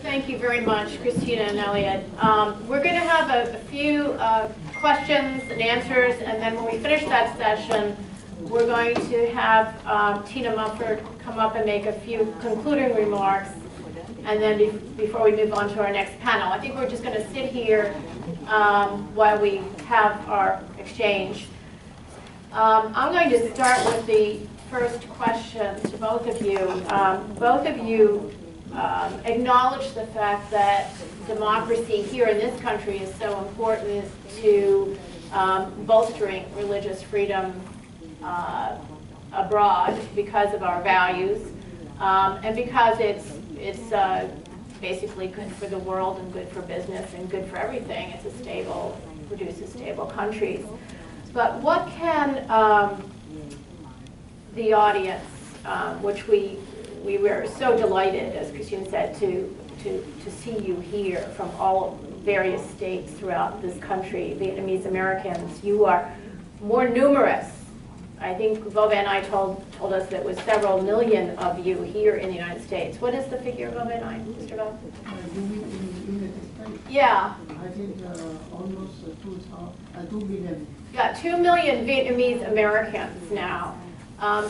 Thank you very much, Christina and Elliot. We're going to have a few questions and answers, and then when we finish that session, we're going to have Tina Mumford come up and make a few concluding remarks, and then before we move on to our next panel. I think we're just going to sit here while we have our exchange. I'm going to start with the first question to both of you. Both of you acknowledge the fact that democracy here in this country is so important to bolstering religious freedom abroad because of our values, and because it's basically good for the world and good for business and good for everything. It's a stable, produces stable countries. But what can the audience, which we were so delighted, as Christine said, to see you here from all various states throughout this country, Vietnamese Americans. You are more numerous. I think Vova and I told us that it was several million of you here in the United States. What is the figure, Vova and I, Mr. Vova? Yeah. I think almost 2 million. Yeah, 2 million Vietnamese Americans now. I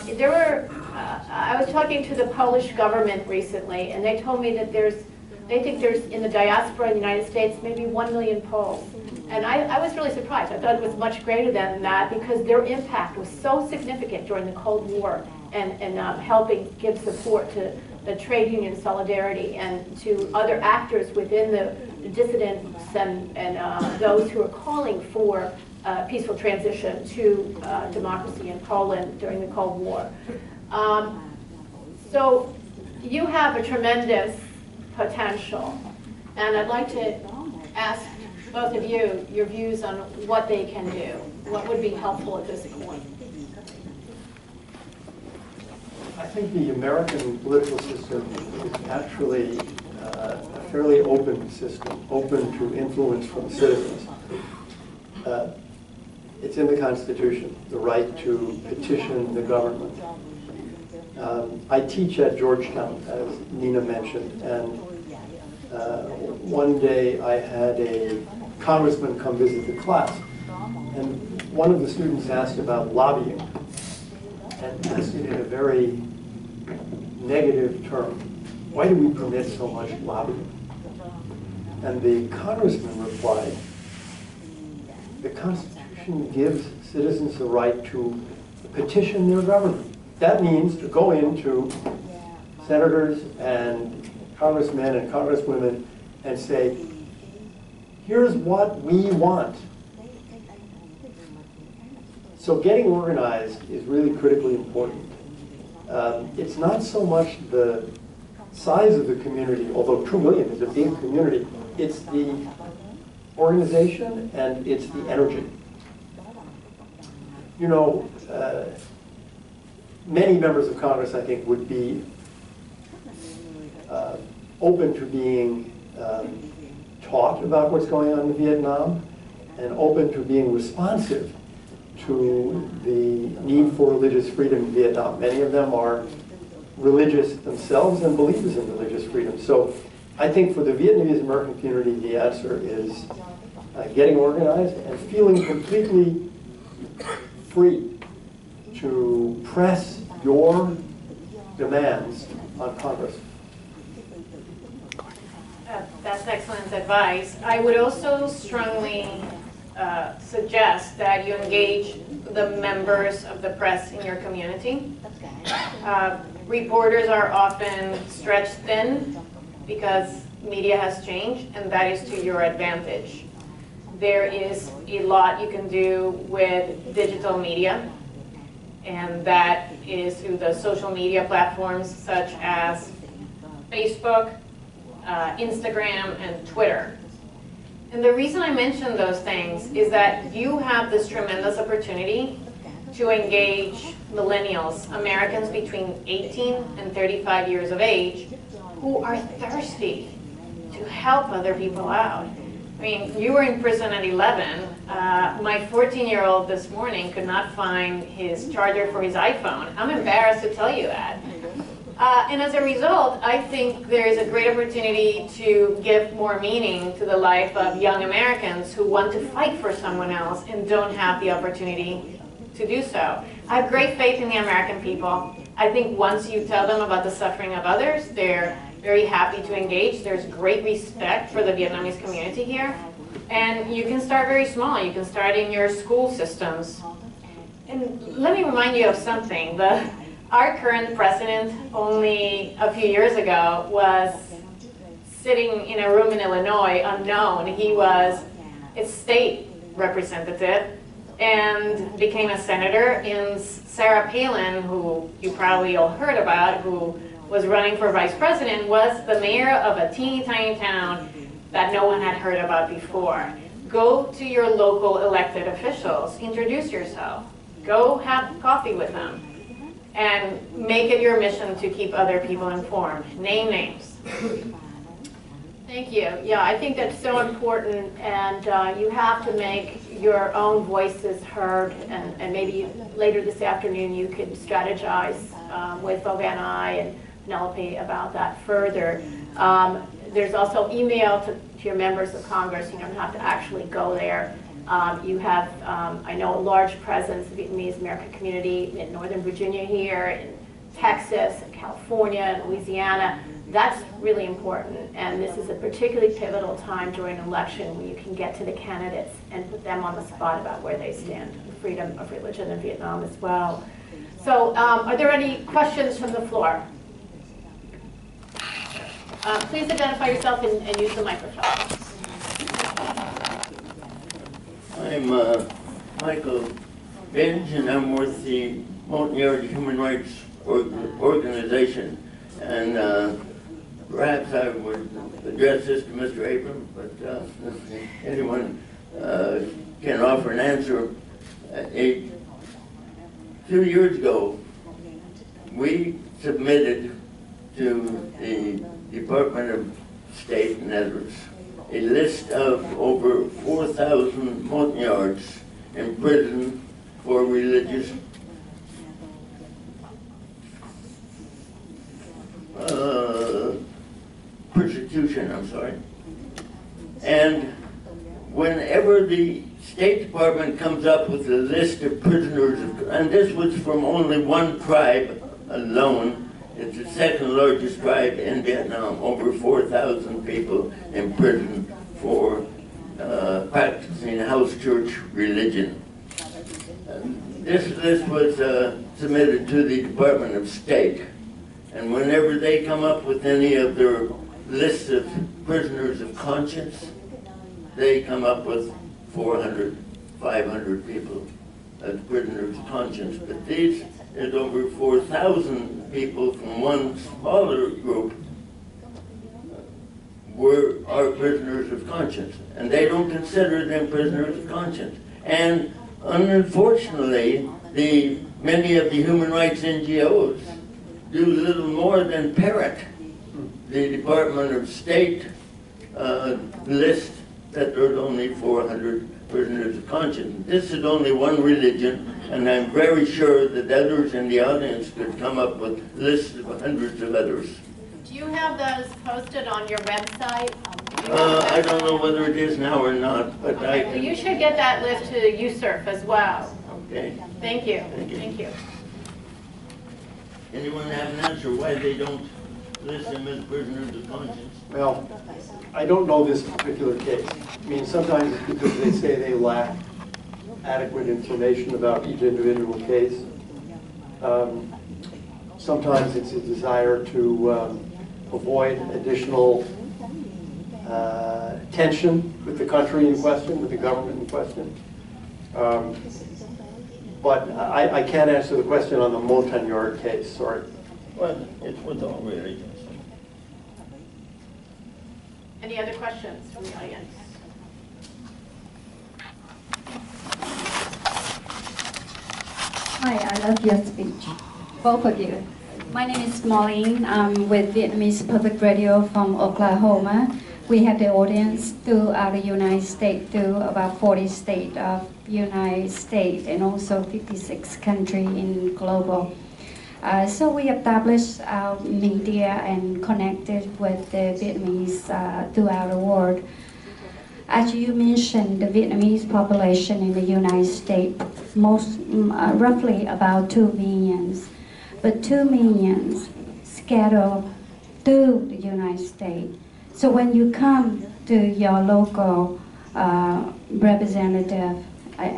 was talking to the Polish government recently, and they told me that they think there's in the diaspora in the United States maybe 1 million Poles. And I was really surprised. I thought it was much greater than that because their impact was so significant during the Cold War and helping give support to the trade union solidarity and to other actors within the dissidents and those who are calling for peaceful transition to democracy in Poland during the Cold War. So you have a tremendous potential, and I'd like to ask both of you your views on what they can do. What would be helpful at this point? I think the American political system is actually a fairly open system, open to influence from citizens. It's in the Constitution, the right to petition the government. I teach at Georgetown, as Nina mentioned, and one day I had a congressman come visit the class, and one of the students asked about lobbying, and asked it in a very negative term. Why do we permit so much lobbying? And the congressman replied, the Constitution gives citizens the right to petition their government. That means to go into senators and congressmen and congresswomen and say, here's what we want. So getting organized is really critically important. It's not so much the size of the community, although 2 million is a big community. It's the organization and it's the energy. You know, many members of Congress, I think, would be open to being taught about what's going on in Vietnam and open to being responsive to the need for religious freedom in Vietnam. Many of them are religious themselves and believers in religious freedom. So I think for the Vietnamese American community, the answer is getting organized and feeling completely free to press your demands on Congress. That's excellent advice. I would also strongly suggest that you engage the members of the press in your community. Reporters are often stretched thin because media has changed, and that is to your advantage. There is a lot you can do with digital media, and that is through the social media platforms such as Facebook, Instagram, and Twitter. And the reason I mention those things is that you have this tremendous opportunity to engage millennials, Americans between 18 and 35 years of age, who are thirsty to help other people out. I mean, you were in prison at 11. My 14-year-old this morning could not find his charger for his iPhone. I'm embarrassed to tell you that. And as a result, I think there is a great opportunity to give more meaning to the life of young Americans who want to fight for someone else and don't have the opportunity to do so. I have great faith in the American people. I think once you tell them about the suffering of others, they're very happy to engage. There's great respect for the Vietnamese community here. And you can start very small. You can start in your school systems. And let me remind you of something. Our current president, only a few years ago, was sitting in a room in Illinois, unknown. He was a state representative and became a senator. And Sarah Palin, who you probably all heard about, who was running for vice president, was the mayor of a teeny tiny town that no one had heard about before. Go to your local elected officials, introduce yourself, go have coffee with them, and make it your mission to keep other people informed. Name names. Thank you. Yeah, I think that's so important, and you have to make your own voices heard, and maybe later this afternoon you could strategize with Ova and I and Penelope about that further. There's also email to your members of Congress. You don't have to actually go there. You have, I know, a large presence of the Vietnamese American community in Northern Virginia here, in Texas, in California, and Louisiana. That's really important, and this is a particularly pivotal time during an election when you can get to the candidates and put them on the spot about where they stand, freedom of religion in Vietnam as well. So are there any questions from the floor? Please identify yourself and use the microphone. I'm Michael Benj, and I'm with the Montagnard Human Rights Organization. And perhaps I would address this to Mr. Abram, but anyone can offer an answer. A few years ago, we submitted to the Department of State and others a list of over 4,000 Montagnards in prison for religious persecution, And whenever the State Department comes up with a list of prisoners, and this was from only one tribe alone, it's the second largest tribe in Vietnam, over 4,000 people in prison for practicing house church religion. This list was submitted to the Department of State, and whenever they come up with any of their lists of prisoners of conscience, they come up with 400, 500 people as prisoners of conscience. But these is over 4,000 people from one smaller group are prisoners of conscience, and they don't consider them prisoners of conscience. And unfortunately, many of the human rights NGOs do little more than parrot the Department of State list that there's only 400 prisoners of conscience. This is only one religion, and I'm very sure that others in the audience could come up with lists of hundreds of others. Do you have those posted on your website? I don't know whether it is now or not, but okay, well, you should get that list to USERF as well. Okay. Thank you. Thank you. Thank you. Anyone have an answer why they don't list them as prisoners of conscience? Well, I don't know this particular case. I mean, sometimes it's because they say they lack adequate information about each individual case. Sometimes it's a desire to avoid additional tension with the country in question, with the government in question. But I can't answer the question on the Montagnard case, sorry. Well, it's with all religions. Any other questions from the audience? Hi, I love your speech, both of you. My name is Maureen. I'm with Vietnamese Public Radio from Oklahoma. We have the audience throughout the United States, through about 40 states of the United States, and also 56 countries in global. So we established our media and connected with the Vietnamese throughout the world. As you mentioned, the Vietnamese population in the United States, roughly about 2 millions, but 2 millions scattered through the United States. So when you come to your local representative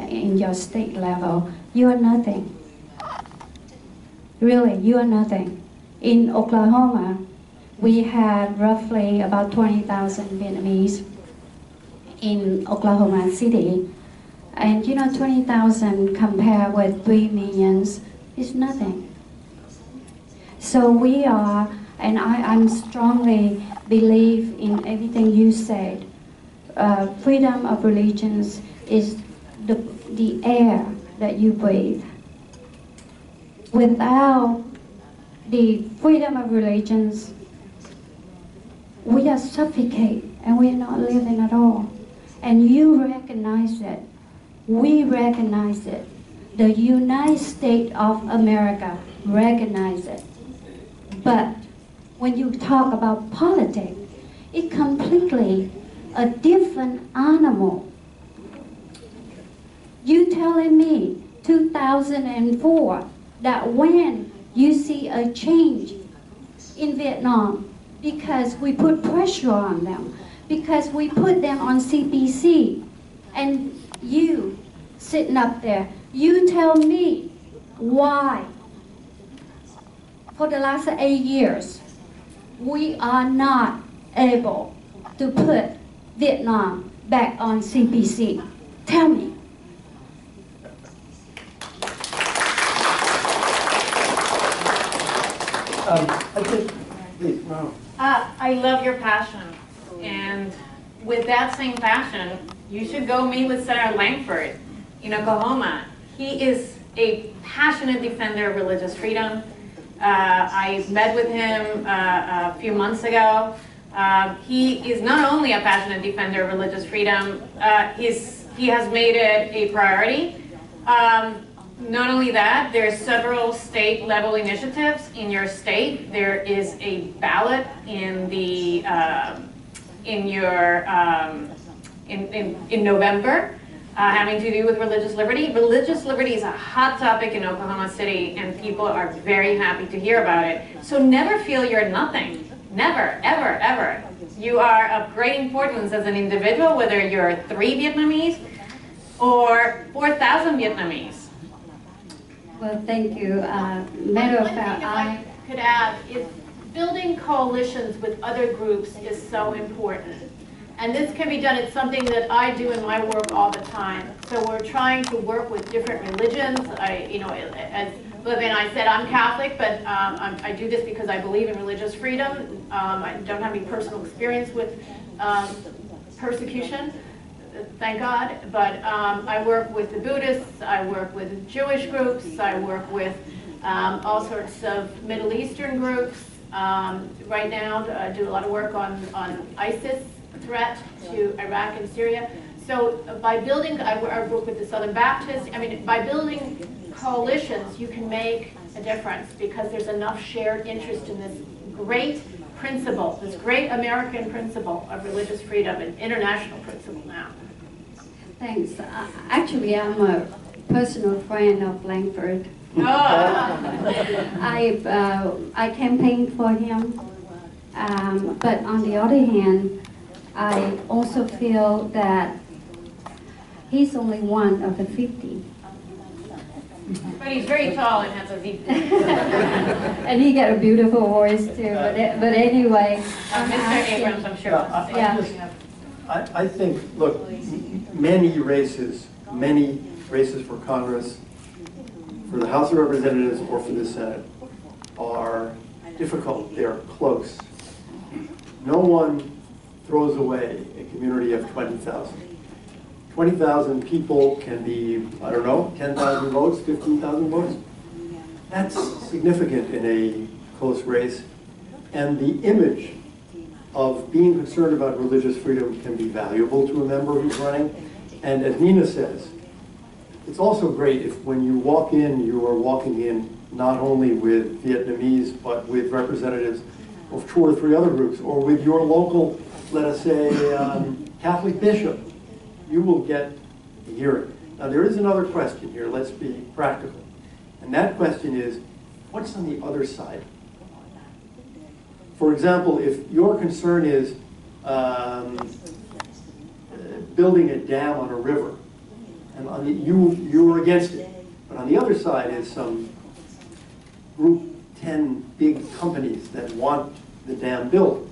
in your state level, you are nothing. Really, you are nothing. In Oklahoma, we had roughly about 20,000 Vietnamese in Oklahoma City. And 20,000 compared with 3 millions is nothing. So we are, and I'm strongly believe in everything you said. Freedom of religions is the air that you breathe. Without the freedom of religions, we are suffocate and we are not living at all. And you recognize it. We recognize it. The United States of America recognize it. But when you talk about politics, it's completely a different animal. You telling me 2004 that when you see a change in Vietnam because we put pressure on them, because we put them on CPC, and you sitting up there, you tell me why for the last 8 years we are not able to put Vietnam back on CPC. Tell me. I think, please, no. I love your passion, and with that same passion, you should go meet with Senator Langford in Oklahoma. He is a passionate defender of religious freedom. I met with him a few months ago. He is not only a passionate defender of religious freedom, he has made it a priority. Not only that, there are several state-level initiatives in your state. There is a ballot in the in November having to do with religious liberty. Religious liberty is a hot topic in Oklahoma City, and people are very happy to hear about it. So never feel you're nothing. Never, ever, ever. You are of great importance as an individual, whether you're 3 Vietnamese or 4,000 Vietnamese. Well, thank you. Matter of fact, If I could add, is building coalitions with other groups is so important. And this can be done, it's something that I do in my work all the time. So we're trying to work with different religions. As Liv and I said, I'm Catholic, but I do this because I believe in religious freedom. I don't have any personal experience with persecution, thank God, but I work with the Buddhists, I work with Jewish groups, I work with all sorts of Middle Eastern groups. Right now, I do a lot of work on ISIS threat to Iraq and Syria. So by building, I work with the Southern Baptists, by building coalitions, you can make a difference because there's enough shared interest in this great principle, this great American principle of religious freedom, an international principle now. thanks. Actually, I'm a personal friend of Langford. Oh. I campaigned for him, but on the other hand, I also feel that he's only one of the 50. But he's very tall and has a deep And he got a beautiful voice too, but anyway. Mr. Abrams, I'm sure. Yeah. I think, look, many races for Congress, for the House of Representatives or for the Senate, are difficult. They're close. No one throws away a community of 20,000. 20,000 people can be, I don't know, 10,000 votes, 15,000 votes. That's significant in a close race. And the image of being concerned about religious freedom can be valuable to a member who's running. And as Nina says, it's also great if when you walk in, you are walking in not only with Vietnamese, but with representatives of 2 or 3 other groups, or with your local, let us say, Catholic bishop, you will get a hearing. Now, there is another question here. Let's be practical. And that question is, what's on the other side? For example, if your concern is building a dam on a river, and you're against it, but on the other side is some group 10 big companies that want the dam built,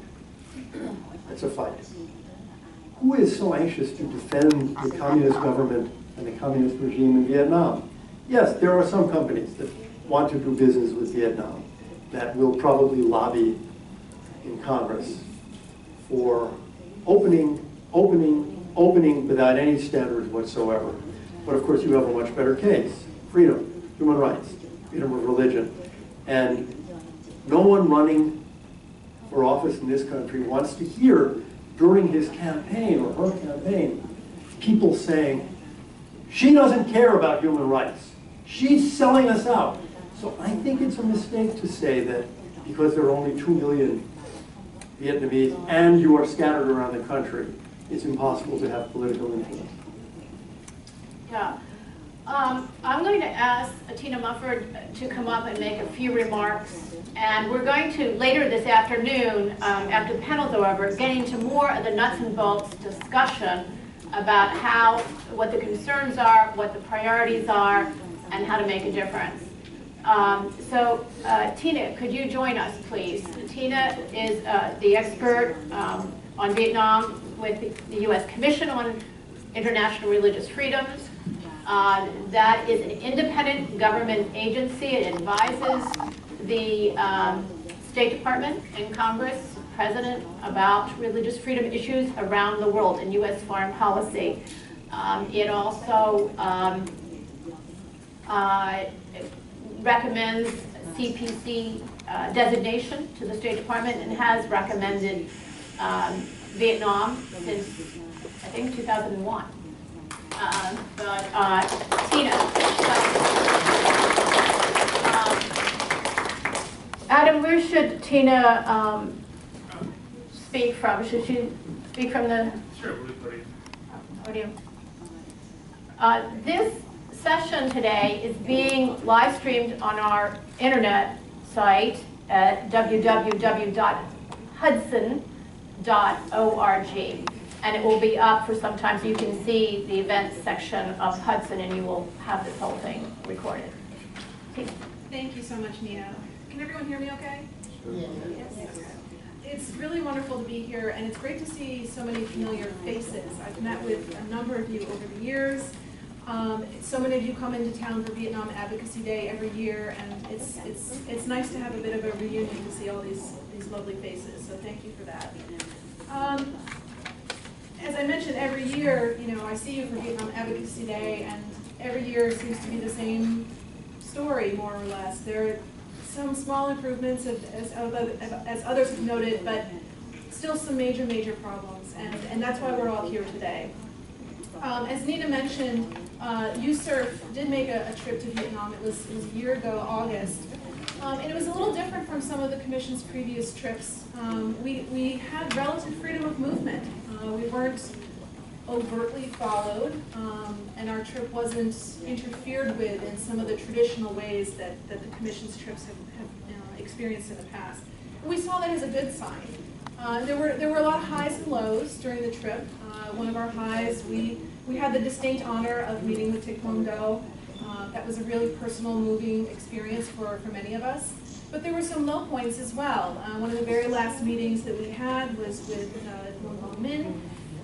that's a fight. Who is so anxious to defend the communist government and the communist regime in Vietnam? Yes, there are some companies that want to do business with Vietnam that will probably lobby in Congress for opening without any standards whatsoever. But of course you have a much better case. Freedom, human rights, freedom of religion. And no one running for office in this country wants to hear during his campaign or her campaign people saying, she doesn't care about human rights. She's selling us out. So I think it's a mistake to say that because there are only 2 million Vietnamese and you are scattered around the country, it's impossible to have political influence. Yeah. I'm going to ask Tina Mufford to come up and make a few remarks. And we're going to, later this afternoon, after the panel's over, get into more of the nuts and bolts discussion about what the concerns are, what the priorities are, and how to make a difference. Tina, could you join us, please? Tina is the expert on Vietnam with the U.S. Commission on International Religious Freedoms. That is an independent government agency. It advises the State Department and Congress, President, about religious freedom issues around the world in U.S. foreign policy. It also recommends CPC designation to the State Department and has recommended Vietnam since, I think, 2001. Tina. Adam, where should Tina speak from? Should she speak from the podium? This session today is being live streamed on our internet site at www.hudson.org. And it will be up for some time, so you can see the events section of Hudson, and you will have this whole thing recorded. Thank you so much, Nina. Can everyone hear me okay? Yes. Yes. It's really wonderful to be here, and it's great to see so many familiar faces. I've met with a number of you over the years. So many of you come into town for Vietnam Advocacy Day every year, and it's nice to have a bit of a reunion to see all these lovely faces. So thank you for that. As I mentioned, every year, I see you for Vietnam Advocacy Day, and every year seems to be the same story, more or less. There are some small improvements, as others have noted, but still some major problems, and that's why we're all here today. As Nina mentioned, USCIRF did make a trip to Vietnam. It was a year ago, August. And it was a little different from some of the Commission's previous trips. We had relative freedom of movement. We weren't overtly followed, and our trip wasn't interfered with in some of the traditional ways that the Commission's trips have experienced in the past. And we saw that as a good sign. There were a lot of highs and lows during the trip. One of our highs, we had the distinct honor of meeting with Thich Quang Do. That was a really personal, moving experience for many of us. But there were some low points as well. One of the very last meetings that we had was with Nguyen Quang Minh,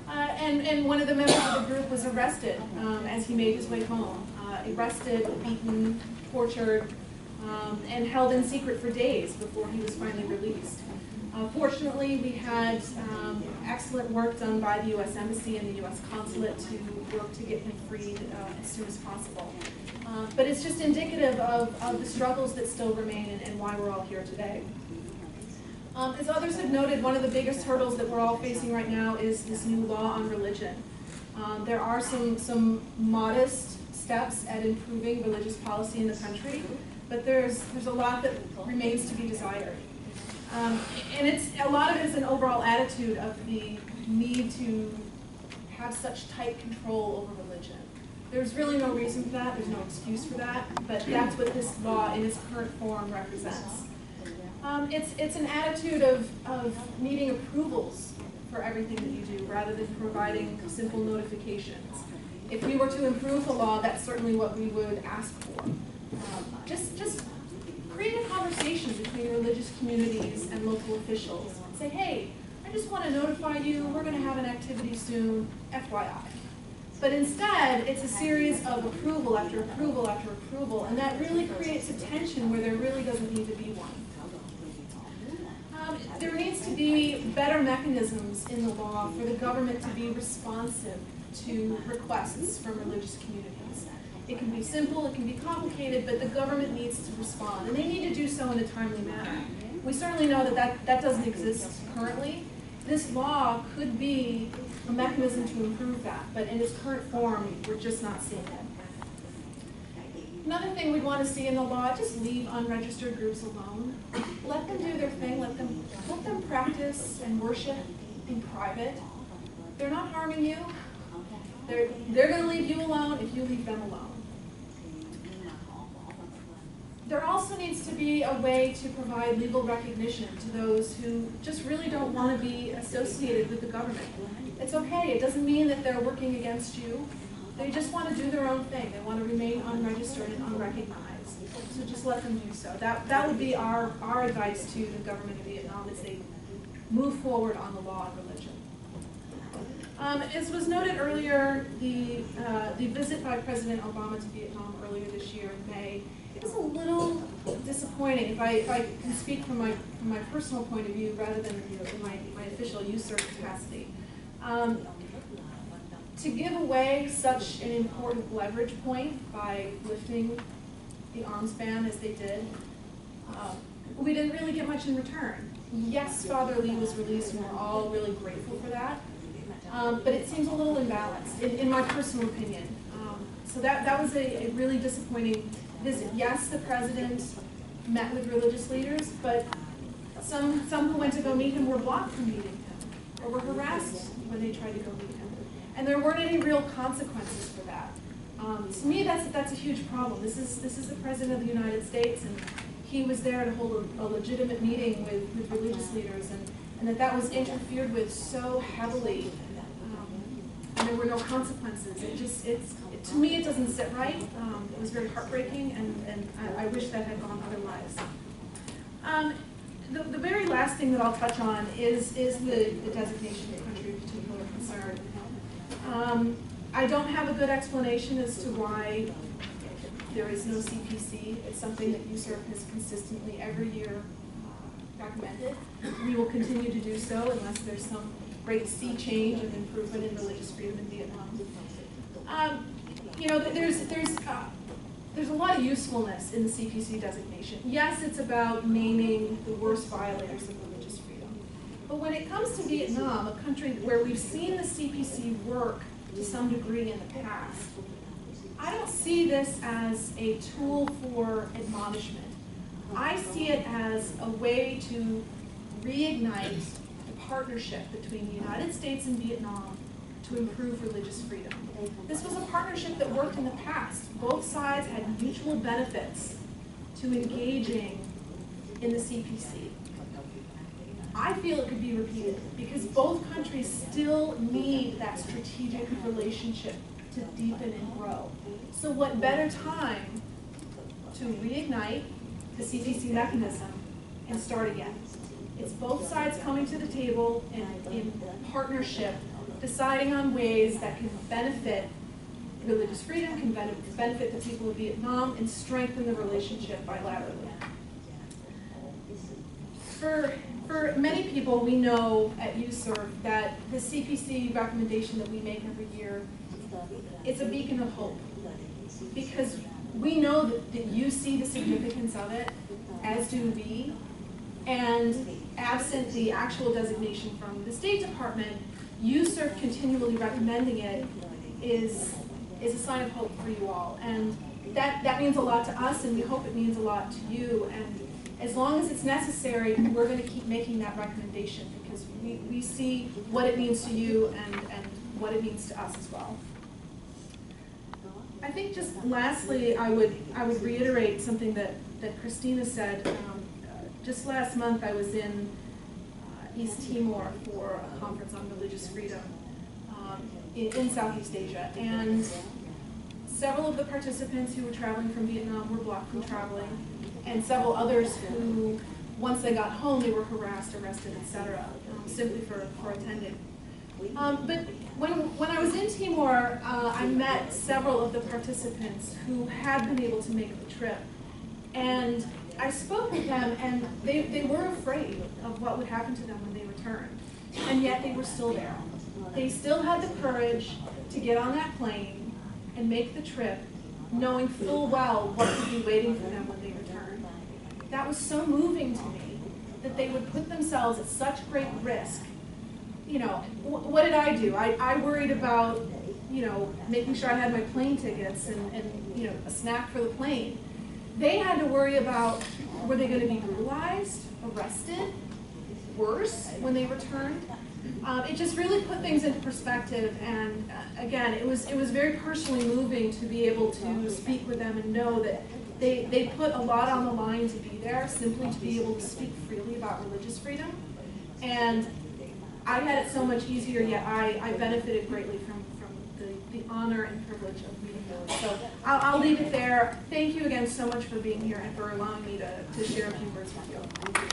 and one of the members of the group was arrested as he made his way home. Arrested, beaten, tortured, and held in secret for days before he was finally released. Fortunately, we had excellent work done by the U.S. Embassy and the U.S. Consulate to work to get him freed as soon as possible. But it's just indicative of the struggles that still remain and why we're all here today. As others have noted, one of the biggest hurdles that we're all facing right now is this new law on religion. There are some modest steps at improving religious policy in the country, but there's a lot that remains to be desired. And a lot of it is an overall attitude of the need to have such tight control over religion. There's really no reason for that, there's no excuse for that, but that's what this law in its current form represents. It's an attitude of needing approvals for everything that you do, rather than providing simple notifications. If we were to improve the law, that's certainly what we would ask for. Just create a conversation between religious communities and local officials. Say, hey, I just want to notify you, we're going to have an activity soon, FYI. But instead, it's a series of approval after approval after approval, and that really creates a tension where there really doesn't need to be one. There needs to be better mechanisms in the law for the government to be responsive to requests from religious communities. It can be simple, it can be complicated, but the government needs to respond, and they need to do so in a timely manner. We certainly know that doesn't exist currently. This law could be a mechanism to improve that, but in its current form, we're just not seeing it. Another thing we'd want to see in the law, just leave unregistered groups alone. Let them do their thing, let them practice and worship in private. They're not harming you. They're going to leave you alone if you leave them alone. There also needs to be a way to provide legal recognition to those who just really don't want to be associated with the government. It's okay, it doesn't mean that they're working against you. They just want to do their own thing. They want to remain unregistered and unrecognized. So just let them do so. That would be our advice to the government of Vietnam as they move forward on the law on religion. As was noted earlier, the visit by President Obama to Vietnam earlier this year in May, it was a little disappointing. If I can speak from my personal point of view rather than my official USERP capacity. To give away such an important leverage point by lifting the arms ban as they did, we didn't really get much in return. Yes, Father Lee was released, and we're all really grateful for that. But it seems a little imbalanced, in my personal opinion. So that was a really disappointing visit. Yes, the president met with religious leaders, but some who went to go meet him were blocked from meeting him, or were harassed when they tried to go meet him. And there weren't any real consequences for that. To me, that's a huge problem. This is the president of the United States, and he was there to hold a legitimate meeting with religious leaders, and that was interfered with so heavily. And there were no consequences. To me, it doesn't sit right. It was very heartbreaking, and I wish that had gone otherwise. The very last thing that I'll touch on is the designation of country of particular concern. I don't have a good explanation as to why there is no CPC. It's something that USERP has consistently every year recommended. We will continue to do so unless there's some great sea change and improvement in religious freedom in Vietnam. There's a lot of usefulness in the CPC designation. Yes, it's about naming the worst violators of religious freedom. But when it comes to Vietnam, a country where we've seen the CPC work to some degree in the past, I don't see this as a tool for admonishment. I see it as a way to reignite the partnership between the United States and Vietnam to improve religious freedom. This was a partnership that worked in the past. Both sides had mutual benefits to engaging in the CPC. I feel it could be repeated because both countries still need that strategic relationship to deepen and grow. So what better time to reignite the CPC mechanism and start again? It's both sides coming to the table in partnership, deciding on ways that can benefit religious freedom, can benefit the people of Vietnam, and strengthen the relationship bilaterally. For many people, we know at USERP that the CPC recommendation that we make every year, it's a beacon of hope. Because we know that you see the significance of it, as do we, and absent the actual designation from the State Department, USERP continually recommending it is a sign of hope for you all. And that means a lot to us, and we hope it means a lot to you. And as long as it's necessary, we're going to keep making that recommendation, because we see what it means to you and what it means to us as well. I think just lastly, I would reiterate something that Christina said. Just last month, I was in East Timor for a conference on religious freedom in Southeast Asia, and several of the participants who were traveling from Vietnam were blocked from traveling, and several others who, once they got home, they were harassed, arrested, etc., simply for attending. But when I was in Timor, I met several of the participants who had been able to make the trip, and I spoke with them, and they were afraid of what would happen to them when they returned, and yet they were still there. They still had the courage to get on that plane and make the trip, knowing full well what would be waiting for them when they returned. That was so moving to me, that they would put themselves at such great risk. You know, what did I do? I worried about, you know, making sure I had my plane tickets and you know, a snack for the plane. They had to worry about, were they going to be brutalized, arrested, worse when they returned? It just really put things into perspective, and again, it was very personally moving to be able to speak with them and know that they put a lot on the line to be there, simply to be able to speak freely about religious freedom. And I had it so much easier, yet I benefited greatly from the honor and privilege of meeting them. So I'll leave it there. Thank you again so much for being here and for allowing me to share a few words with you. Thank you.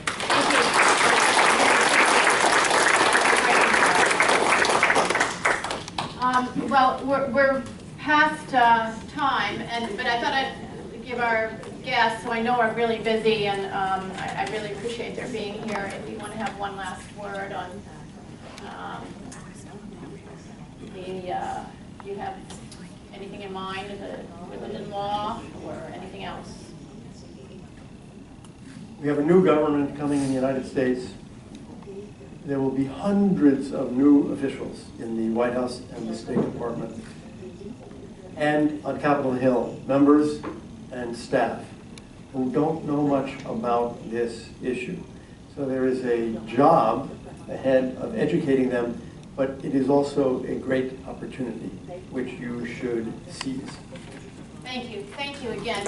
Well, we're past time, but I thought I'd give our guests, who I know are really busy, and I really appreciate their being here. If you want to have one last word on you have anything in mind, the religion law or anything else? We have a new government coming in the United States. There will be hundreds of new officials in the White House and the State Department, and on Capitol Hill, members and staff who don't know much about this issue. So there is a job ahead of educating them, but it is also a great opportunity which you should seize. Thank you. Thank you again.